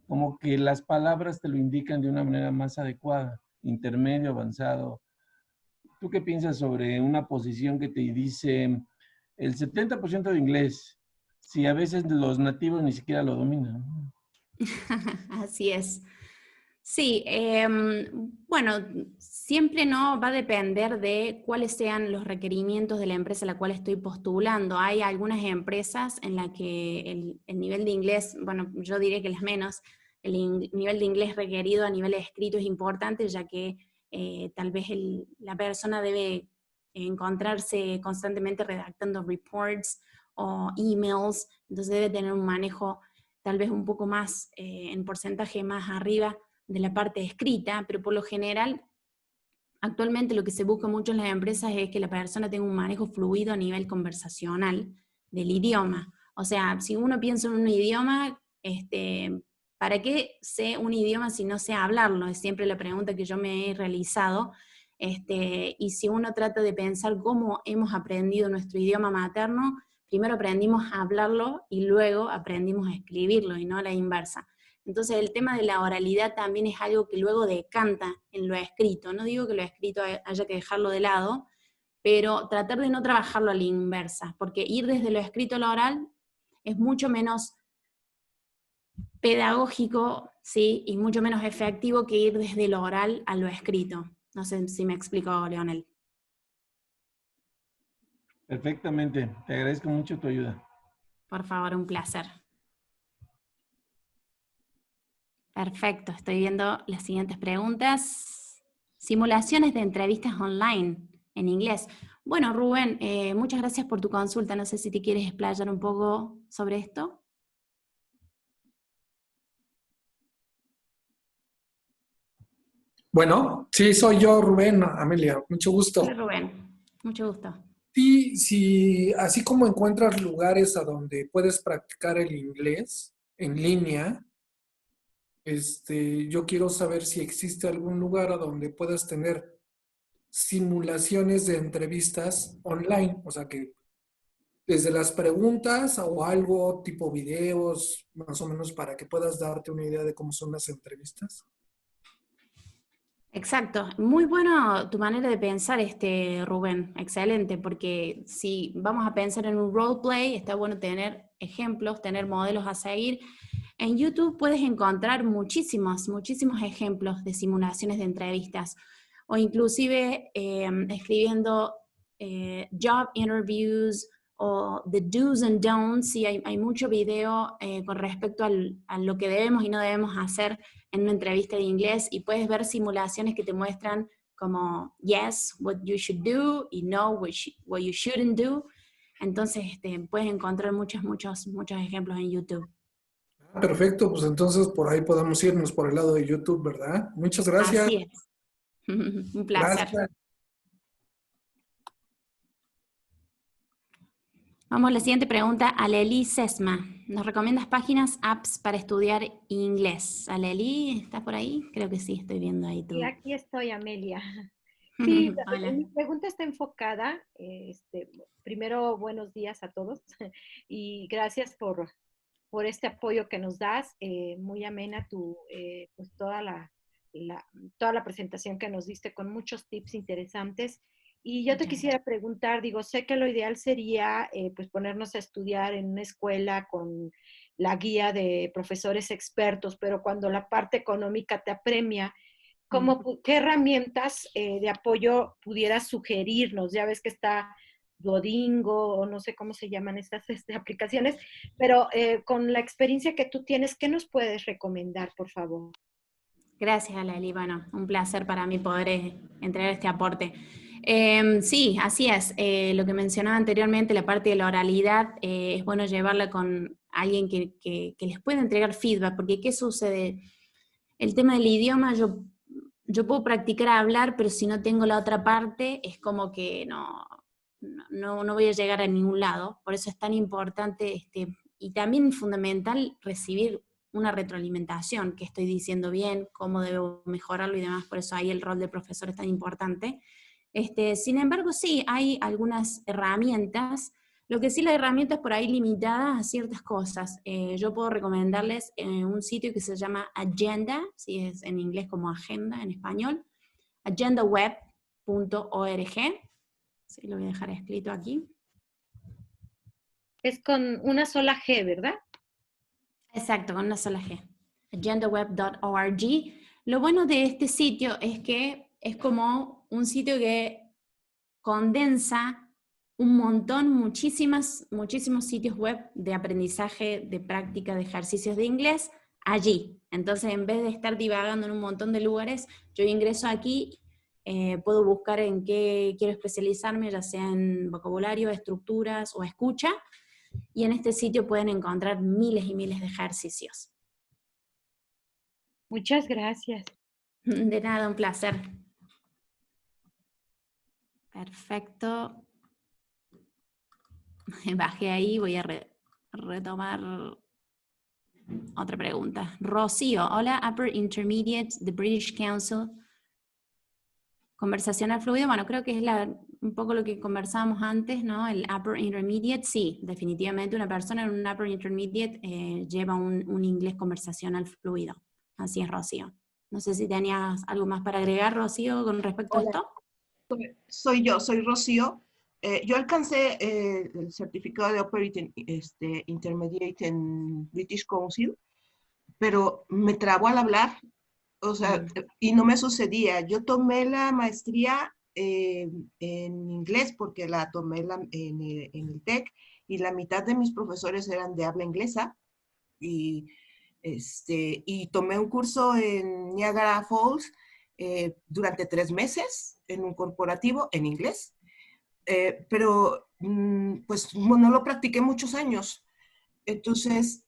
como que las palabras te lo indican de una manera más adecuada, intermedio, avanzado. ¿Tú qué piensas sobre una posición que te dice el 70% de inglés, si a veces los nativos ni siquiera lo dominan? Así es. Sí, bueno, siempre no va a depender de cuáles sean los requerimientos de la empresa a la cual estoy postulando. Hay algunas empresas en las que el nivel de inglés, bueno, yo diré que las menos, nivel de inglés requerido a nivel escrito es importante, ya que tal vez la persona debe encontrarse constantemente redactando reports o emails, entonces debe tener un manejo tal vez un poco más, en porcentaje más arriba de la parte escrita, pero por lo general, actualmente lo que se busca mucho en las empresas es que la persona tenga un manejo fluido a nivel conversacional del idioma. O sea, si uno piensa en un idioma, ¿para qué sé un idioma si no sé hablarlo? Es siempre la pregunta que yo me he realizado. Y si uno trata de pensar cómo hemos aprendido nuestro idioma materno, primero aprendimos a hablarlo y luego aprendimos a escribirlo y no a la inversa. Entonces el tema de la oralidad también es algo que luego decanta en lo escrito. No digo que lo escrito haya que dejarlo de lado, pero tratar de no trabajarlo a la inversa, porque ir desde lo escrito a lo oral es mucho menos pedagógico, ¿sí? Y mucho menos efectivo que ir desde lo oral a lo escrito. No sé si me explico, Leonel. Perfectamente, te agradezco mucho tu ayuda. Por favor, un placer. Perfecto, estoy viendo las siguientes preguntas. Simulaciones de entrevistas online en inglés. Bueno, Rubén, muchas gracias por tu consulta. No sé si te quieres explayar un poco sobre esto. Bueno, sí, soy yo, Rubén, Amelia, mucho gusto. Hola, Rubén, mucho gusto. Sí, así como encuentras lugares a donde puedes practicar el inglés en línea, yo quiero saber si existe algún lugar a donde puedas tener simulaciones de entrevistas online, o sea que desde las preguntas o algo tipo videos, más o menos para que puedas darte una idea de cómo son las entrevistas. Exacto, muy bueno tu manera de pensar, Rubén, excelente, porque si vamos a pensar en un roleplay, está bueno tener ejemplos, tener modelos a seguir. En YouTube puedes encontrar muchísimos ejemplos de simulaciones de entrevistas, o inclusive escribiendo job interviews o the do's and don'ts, y hay mucho video con respecto a lo que debemos y no debemos hacer en una entrevista de inglés, y puedes ver simulaciones que te muestran como yes, what you should do, y no, what you shouldn't do. Entonces puedes encontrar muchos ejemplos en YouTube. Perfecto, pues entonces por ahí podemos irnos por el lado de YouTube, ¿verdad? Muchas gracias. Así es. Un placer. Gracias. Vamos a la siguiente pregunta. Aleli Sesma. ¿Nos recomiendas páginas, apps para estudiar inglés? Aleli, ¿estás por ahí? Creo que sí, estoy viendo ahí tú. Y aquí estoy, Amelia. Sí, Hola. mi pregunta está enfocada. Primero, buenos días a todos y gracias por este apoyo que nos das. Muy amena pues toda toda la presentación que nos diste con muchos tips interesantes. Y yo te quisiera preguntar, digo, sé que lo ideal sería pues ponernos a estudiar en una escuela con la guía de profesores expertos, pero cuando la parte económica te apremia, ¿qué herramientas de apoyo pudieras sugerirnos? Ya ves que está Duolingo, o no sé cómo se llaman estas aplicaciones, pero con la experiencia que tú tienes, ¿qué nos puedes recomendar, por favor? Gracias, Aleli. Bueno, un placer para mí poder entregar este aporte. Sí, así es. Lo que mencionaba anteriormente, la parte de la oralidad, es bueno llevarla con alguien que les pueda entregar feedback, porque ¿qué sucede? El tema del idioma, yo puedo practicar a hablar, pero si no tengo la otra parte, es como que no voy a llegar a ningún lado. Por eso es tan importante, y también fundamental, recibir una retroalimentación, que estoy diciendo bien, cómo debo mejorarlo y demás. Por eso ahí el rol del profesor es tan importante. Sin embargo, sí, hay algunas herramientas. Lo que sí, las herramientas por ahí limitadas a ciertas cosas. Yo puedo recomendarles un sitio que se llama Agenda, si es en inglés como agenda en español, agendaweb.org. Sí, lo voy a dejar escrito aquí. Es con una sola G, ¿verdad? Exacto, con una sola G. agendaweb.org. Lo bueno de este sitio es que es como un sitio que condensa un montón, muchísimos sitios web de aprendizaje, de práctica, de ejercicios de inglés allí. Entonces, en vez de estar divagando en un montón de lugares, yo ingreso aquí, puedo buscar en qué quiero especializarme, ya sea en vocabulario, estructuras o escucha, y en este sitio pueden encontrar miles y miles de ejercicios. Muchas gracias. De nada, un placer. Perfecto. Bajé ahí, voy a retomar otra pregunta. Rocío, hola, Upper Intermediate, the British Council. Conversacional fluido, bueno, creo que es un poco lo que conversábamos antes, ¿no? El Upper Intermediate, sí, definitivamente una persona en un Upper Intermediate lleva un inglés conversacional fluido. Así es, Rocío. No sé si tenías algo más para agregar, Rocío, con respecto a esto. Soy Rocío. Yo alcancé el certificado de Upper Intermediate en British Council, pero me trabó al hablar, o sea, y no me sucedía. Yo tomé la maestría en inglés porque la tomé en el TEC y la mitad de mis profesores eran de habla inglesa y tomé un curso en Niagara Falls durante 3 meses en un corporativo en inglés, pero pues no lo practiqué muchos años. Entonces,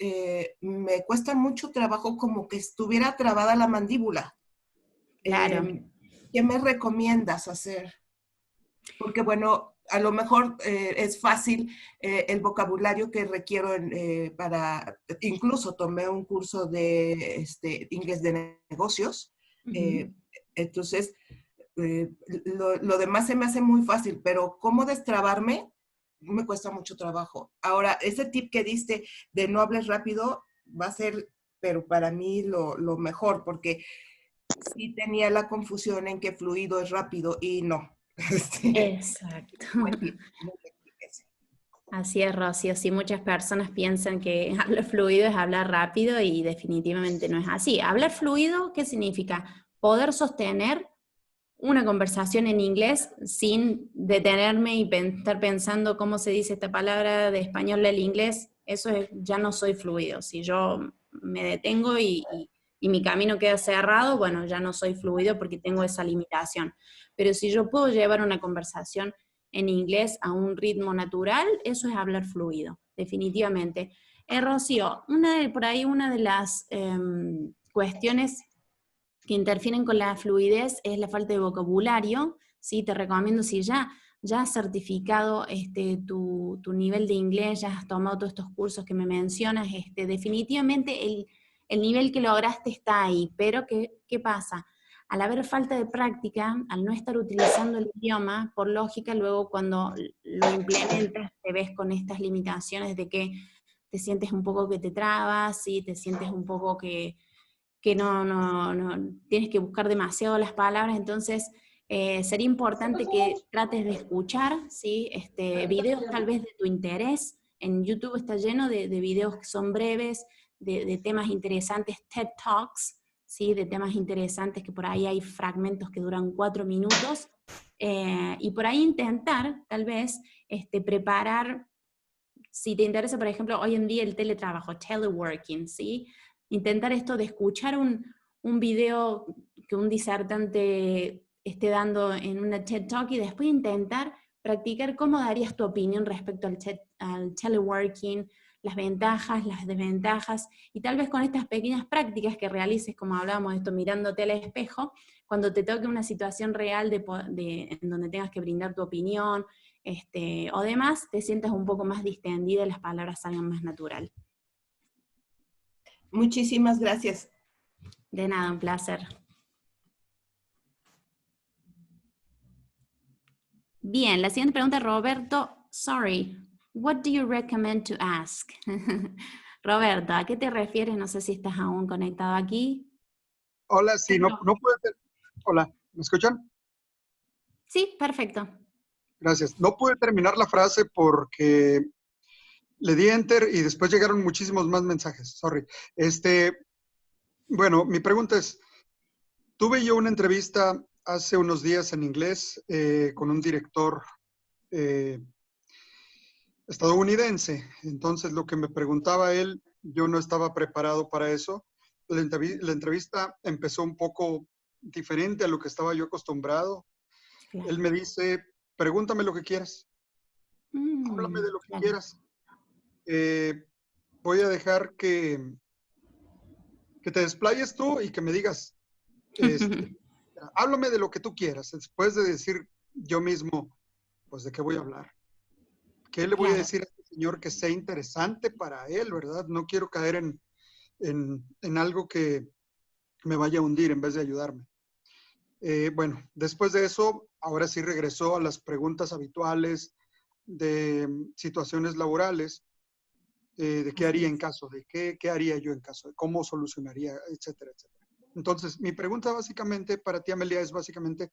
me cuesta mucho trabajo como que estuviera trabada la mandíbula. Claro. ¿Qué me recomiendas hacer? Porque bueno, a lo mejor es fácil el vocabulario que requiero para, incluso tomé un curso de inglés de negocios, entonces lo demás se me hace muy fácil, pero cómo destrabarme me cuesta mucho trabajo. Ahora, ese tip que diste de no hables rápido va a ser, pero para mí lo mejor, porque sí tenía la confusión en que fluido es rápido y no. Exacto. Así es, Rocío. Sí, muchas personas piensan que hablar fluido es hablar rápido y definitivamente no es así. Hablar fluido, ¿qué significa? Poder sostener una conversación en inglés sin detenerme y estar pensando cómo se dice esta palabra de español al inglés. Eso ya no soy fluido. Si yo me detengo y mi camino queda cerrado, bueno, ya no soy fluido porque tengo esa limitación. Pero si yo puedo llevar una conversación en inglés a un ritmo natural, eso es hablar fluido, definitivamente. Rocío, por ahí una de las cuestiones que interfieren con la fluidez es la falta de vocabulario, ¿sí? Te recomiendo, si ya ya has certificado tu nivel de inglés, ya has tomado todos estos cursos que me mencionas, definitivamente el nivel que lograste está ahí, pero ¿qué pasa? Al haber falta de práctica, al no estar utilizando el idioma, por lógica, luego cuando lo implementas te ves con estas limitaciones de que te sientes un poco que te trabas, ¿sí? Te sientes un poco que no tienes que buscar demasiado las palabras, entonces sería importante que trates de escuchar, ¿sí? Videos tal vez de tu interés. En YouTube está lleno de videos que son breves, de temas interesantes, TED Talks, ¿sí? De temas interesantes que por ahí hay fragmentos que duran 4 minutos, y por ahí intentar, tal vez, preparar, si te interesa, por ejemplo, hoy en día el teletrabajo, teleworking, ¿sí? Intentar esto de escuchar un video que un disertante esté dando en una TED Talk y después intentar practicar cómo darías tu opinión respecto al teleworking, las ventajas, las desventajas, y tal vez con estas pequeñas prácticas que realices, como hablábamos de esto, mirándote al espejo, cuando te toque una situación real en donde tengas que brindar tu opinión, o demás, te sientas un poco más distendida y las palabras salgan más natural. Muchísimas gracias. De nada, un placer. Bien, la siguiente pregunta, Roberto. Sorry, what do you recommend to ask? Roberto, ¿a qué te refieres? No sé si estás aún conectado aquí. Hola, sí, no pude... Hola, ¿me escuchan? Sí, perfecto. Gracias. No pude terminar la frase porque le di enter y después llegaron muchísimos más mensajes. Sorry. Bueno, mi pregunta es, tuve yo una entrevista hace unos días en inglés con un director estadounidense. Entonces, lo que me preguntaba él, yo no estaba preparado para eso. La entrevista empezó un poco diferente a lo que estaba yo acostumbrado. Claro. Él me dice, pregúntame lo que quieras. Háblame de lo que quieras. Voy a dejar que te desplayes tú y que me digas, háblame de lo que tú quieras. Después de decir yo mismo, pues, ¿de qué voy a hablar? ¿Qué le voy a decir a este señor que sea interesante para él, verdad? No quiero caer en algo que me vaya a hundir en vez de ayudarme. Bueno, después de eso, ahora sí regresó a las preguntas habituales de situaciones laborales, de qué haría en caso de qué haría yo en caso de cómo solucionaría, etcétera, etcétera. Entonces, mi pregunta básicamente para ti, Amelia, es básicamente,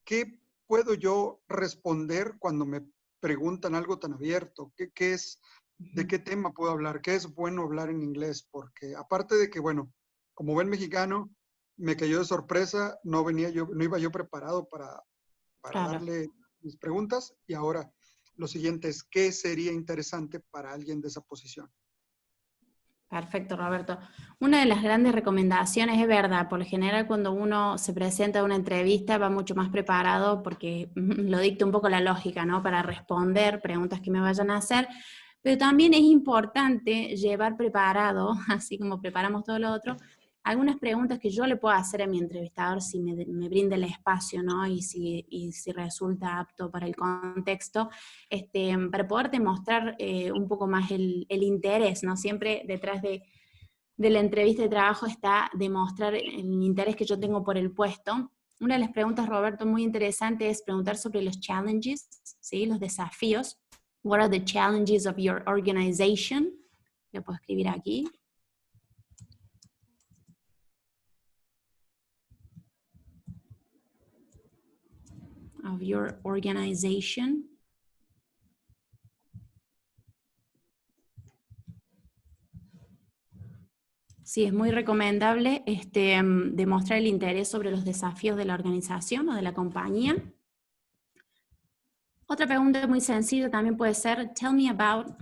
¿qué puedo yo responder cuando me preguntan algo tan abierto? ¿Qué es, de qué tema puedo hablar? ¿Qué es bueno hablar en inglés? Porque aparte de que, bueno, como buen mexicano, me cayó de sorpresa, no iba yo preparado para darle mis preguntas, y ahora lo siguiente es, ¿qué sería interesante para alguien de esa posición? Perfecto, Roberto. Una de las grandes recomendaciones, es verdad, por lo general cuando uno se presenta a una entrevista va mucho más preparado porque lo dicta un poco la lógica, ¿no? Para responder preguntas que me vayan a hacer, pero también es importante llevar preparado, así como preparamos todo lo otro, algunas preguntas que yo le puedo hacer a mi entrevistador si me brinda el espacio, ¿no? Y si resulta apto para el contexto, para poder demostrar un poco más el interés, ¿no? Siempre detrás de la entrevista de trabajo está demostrar el interés que yo tengo por el puesto. Una de las preguntas, Roberto, muy interesante es preguntar sobre los challenges, ¿sí? Los desafíos. What are the challenges of your organization? Lo puedo escribir aquí. Of your organization. Sí, es muy recomendable demostrar el interés sobre los desafíos de la organización o de la compañía. Otra pregunta muy sencilla también puede ser, tell me about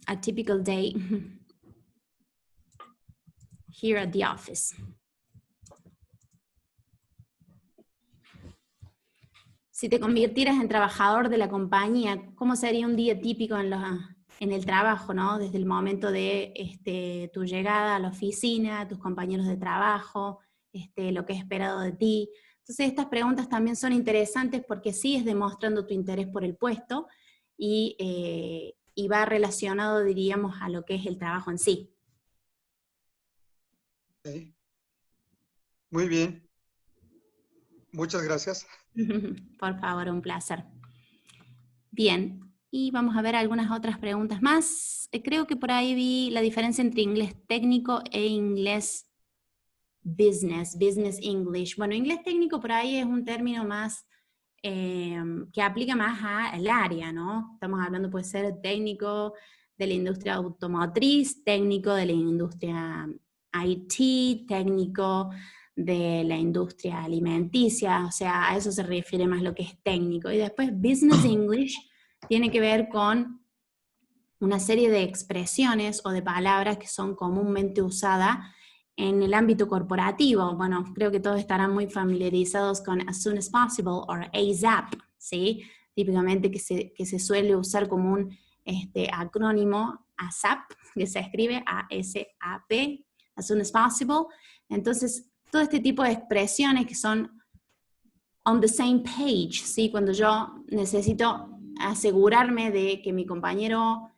a typical day here at the office. Si te convirtieras en trabajador de la compañía, ¿cómo sería un día típico en el trabajo, ¿no? Desde el momento de tu llegada a la oficina, tus compañeros de trabajo, lo que es esperado de ti. Entonces estas preguntas también son interesantes porque sí es demostrando tu interés por el puesto y va relacionado, diríamos, a lo que es el trabajo en sí. Ok. Muy bien. Muchas gracias. Por favor, un placer. Bien, y vamos a ver algunas otras preguntas más. Creo que por ahí vi la diferencia entre inglés técnico e inglés business English. Bueno, inglés técnico por ahí es un término más que aplica más al área, ¿no? Estamos hablando, puede ser técnico de la industria automotriz, técnico de la industria IT, técnico de la industria alimenticia, o sea, a eso se refiere más lo que es técnico. Y después Business English tiene que ver con una serie de expresiones o de palabras que son comúnmente usadas en el ámbito corporativo. Bueno, creo que todos estarán muy familiarizados con as soon as possible o ASAP, ¿sí? Típicamente que se suele usar como un acrónimo ASAP, que se escribe A-S-A-P, as soon as possible. Entonces, todo este tipo de expresiones que son on the same page, ¿sí? Cuando yo necesito asegurarme de que mi compañero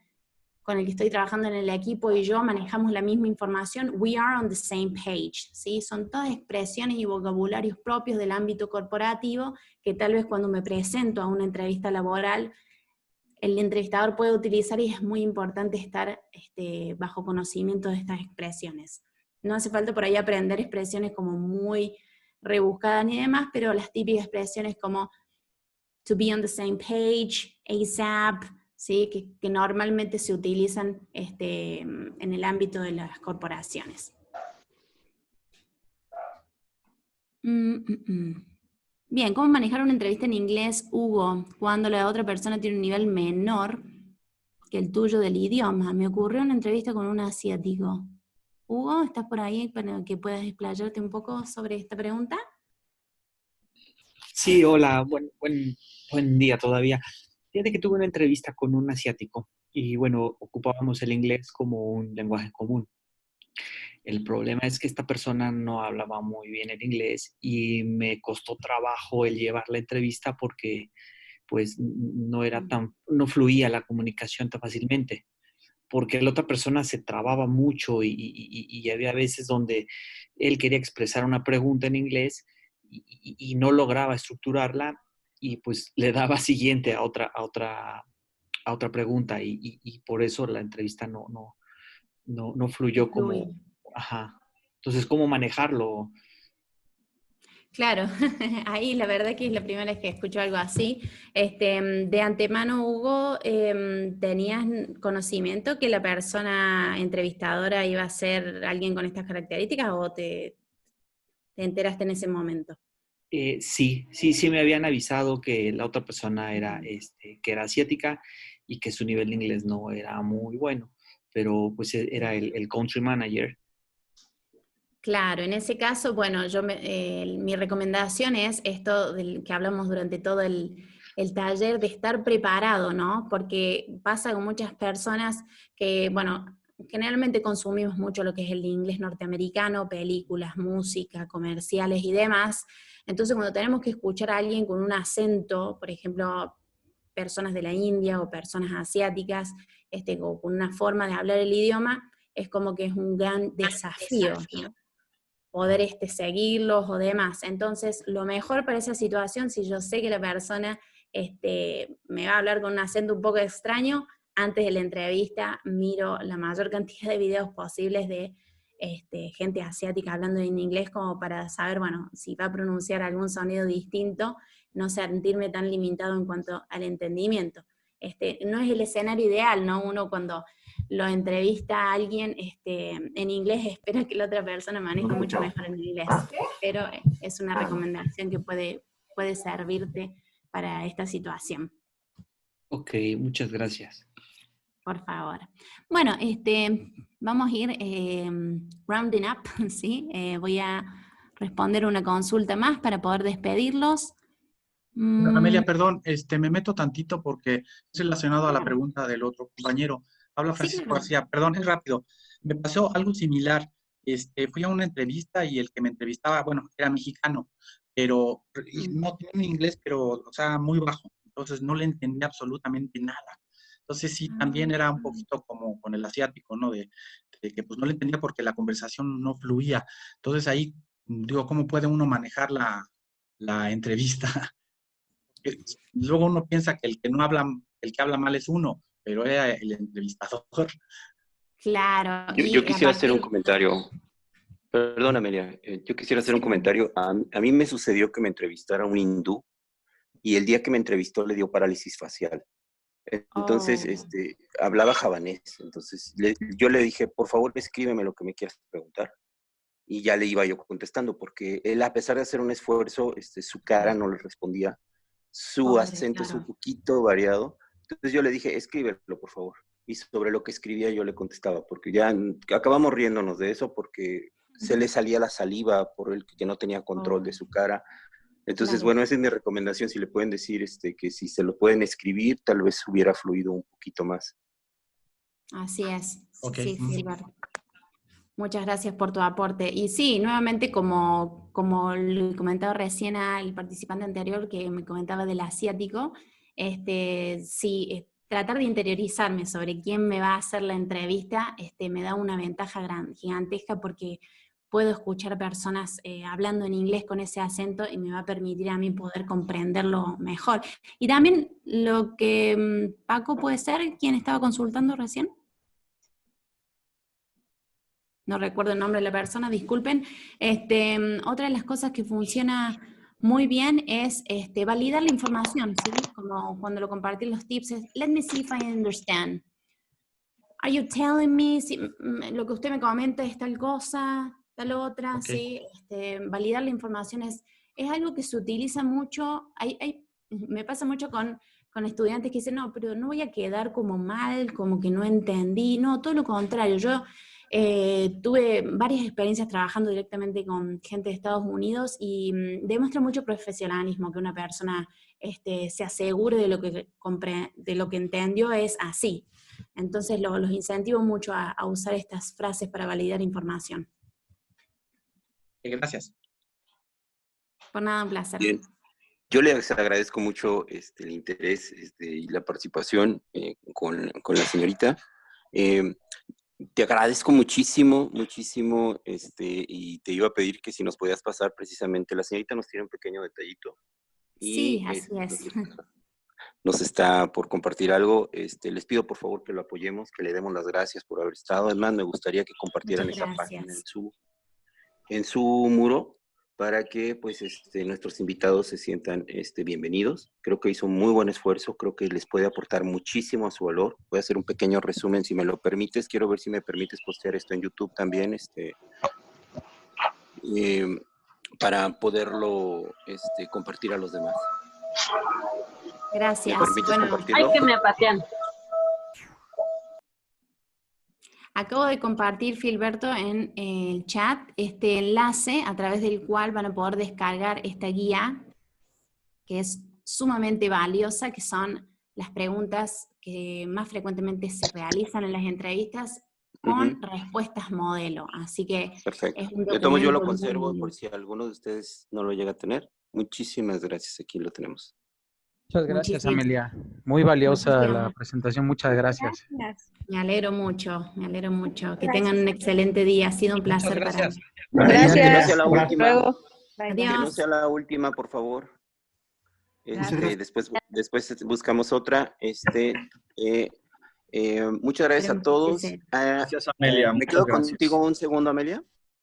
con el que estoy trabajando en el equipo y yo manejamos la misma información, we are on the same page, ¿sí? Son todas expresiones y vocabularios propios del ámbito corporativo que tal vez cuando me presento a una entrevista laboral, el entrevistador puede utilizar y es muy importante estar bajo conocimiento de estas expresiones. No hace falta por ahí aprender expresiones como muy rebuscadas ni demás, pero las típicas expresiones como to be on the same page, ASAP, ¿sí? que normalmente se utilizan en el ámbito de las corporaciones. Bien, ¿cómo manejar una entrevista en inglés, Hugo, cuando la otra persona tiene un nivel menor que el tuyo del idioma? Me ocurrió una entrevista con un asiático. Hugo, ¿estás por ahí para que puedas explayarte un poco sobre esta pregunta? Sí, hola, buen día todavía. Fíjate que tuve una entrevista con un asiático y bueno, ocupábamos el inglés como un lenguaje común. El problema es que esta persona no hablaba muy bien el inglés y me costó trabajo el llevar la entrevista porque pues no fluía la comunicación tan fácilmente, porque la otra persona se trababa mucho y había veces donde él quería expresar una pregunta en inglés y no lograba estructurarla y pues le daba siguiente a otra pregunta y por eso la entrevista no fluyó como, ajá. Entonces, ¿cómo manejarlo? Claro, ahí la verdad que es la primera vez que escucho algo así. De antemano, Hugo, ¿tenías conocimiento que la persona entrevistadora iba a ser alguien con estas características o te enteraste en ese momento? Sí me habían avisado que la otra persona era, que era asiática y que su nivel de inglés no era muy bueno, pero pues era el country manager. Claro, en ese caso, bueno, mi recomendación es esto del que hablamos durante todo el taller, de estar preparado, ¿no? Porque pasa con muchas personas que, bueno, generalmente consumimos mucho lo que es el inglés norteamericano, películas, música, comerciales y demás. Entonces, cuando tenemos que escuchar a alguien con un acento, por ejemplo, personas de la India o personas asiáticas, o con una forma de hablar el idioma, es como que es un gran desafío, ¿no? Poder seguirlos o demás. Entonces, lo mejor para esa situación, si yo sé que la persona me va a hablar con un acento un poco extraño, antes de la entrevista miro la mayor cantidad de videos posibles de gente asiática hablando en inglés como para saber, bueno, si va a pronunciar algún sonido distinto, no sentirme tan limitado en cuanto al entendimiento. No es el escenario ideal, ¿no? Uno cuando lo entrevista a alguien en inglés espera que la otra persona maneje mucho mejor en inglés, pero es una recomendación que puede servirte para esta situación. Ok, muchas gracias. Por favor. Bueno, vamos a ir rounding up, ¿sí? Voy a responder una consulta más para poder despedirlos. Amelia, perdón, me meto tantito porque es relacionado a la pregunta del otro compañero. Habla Francisco García, perdón, es rápido. Me pasó algo similar. Fui a una entrevista y el que me entrevistaba, bueno, era mexicano, pero no tiene un inglés, pero, o sea, muy bajo. Entonces no le entendía absolutamente nada. Entonces sí, también era un poquito como con el asiático, ¿no? De que pues no le entendía porque la conversación no fluía. Entonces ahí, digo, ¿cómo puede uno manejar la entrevista? Luego uno piensa que el que no habla, el que habla mal es uno, pero era el entrevistador. Claro. Yo quisiera hacer un comentario. Perdón, Amelia, yo quisiera hacer un comentario. A mí me sucedió que me entrevistara un hindú y el día que me entrevistó le dio parálisis facial. Entonces, hablaba javanés. Entonces, yo le dije, por favor, escríbeme lo que me quieras preguntar. Y ya le iba yo contestando, porque él, a pesar de hacer un esfuerzo, su cara no le respondía. Su acento es un poquito variado. Entonces yo le dije, escríbelo, por favor. Y sobre lo que escribía yo le contestaba, porque ya acabamos riéndonos de eso, porque se le salía la saliva por el que no tenía control de su cara. Entonces, bueno, esa es mi recomendación. Si le pueden decir que si se lo pueden escribir, tal vez hubiera fluido un poquito más. Así es. Okay. Sí, Gilberto. Muchas gracias por tu aporte. Y sí, nuevamente, como lo comentaba recién al participante anterior que me comentaba del asiático, sí, tratar de interiorizarme sobre quién me va a hacer la entrevista me da una ventaja gigantesca, porque puedo escuchar personas hablando en inglés con ese acento y me va a permitir a mí poder comprenderlo mejor. Y también lo que, Paco, puede ser, ¿quién estaba consultando recién? No recuerdo el nombre de la persona, disculpen. Otra de las cosas que funciona muy bien es validar la información, ¿sí? Como cuando lo compartí los tips, es let me see if I understand. Are you telling me si, lo que usted me comenta es tal cosa, tal otra? Okay. ¿Sí? Validar la información es algo que se utiliza mucho. Me pasa mucho con estudiantes que dicen, no, pero no voy a quedar como mal, como que no entendí. No, todo lo contrario. Yo tuve varias experiencias trabajando directamente con gente de Estados Unidos y demuestra mucho profesionalismo que una persona se asegure de lo que entendió es así. Entonces los incentivo mucho a usar estas frases para validar información. Gracias. Por nada, un placer. Bien. Yo les agradezco mucho el interés y la participación con la señorita. Te agradezco muchísimo, muchísimo, y te iba a pedir que si nos podías pasar precisamente, la señorita nos tiene un pequeño detallito. Sí, así es. Nos está por compartir algo. Les pido por favor que lo apoyemos, que le demos las gracias por haber estado. Además, me gustaría que compartieran esa página en su muro, para que pues nuestros invitados se sientan bienvenidos. Creo que hizo un muy buen esfuerzo, creo que les puede aportar muchísimo a su valor. Voy a hacer un pequeño resumen, si me lo permites. Quiero ver si me permites postear esto en YouTube también, para poderlo compartir a los demás. Gracias. ¿Me permites compartirlo? Ay, que me patean. Acabo de compartir, Filberto, en el chat este enlace a través del cual van a poder descargar esta guía, que es sumamente valiosa, que son las preguntas que más frecuentemente se realizan en las entrevistas con respuestas modelo. Así que perfecto. Es un yo lo conservo por si alguno de ustedes no lo llega a tener. Muchísimas gracias, aquí lo tenemos. Muchas gracias, Amelia. Muy valiosa la presentación, muchas gracias. Me alegro mucho, me alegro mucho. Que tengan un excelente día, ha sido un placer para mí. Gracias. Que no sea la última. Luego. Que no sea la última, por favor. Después buscamos otra. Muchas gracias a todos. Gracias, Amelia. Me quedo contigo un segundo, Amelia.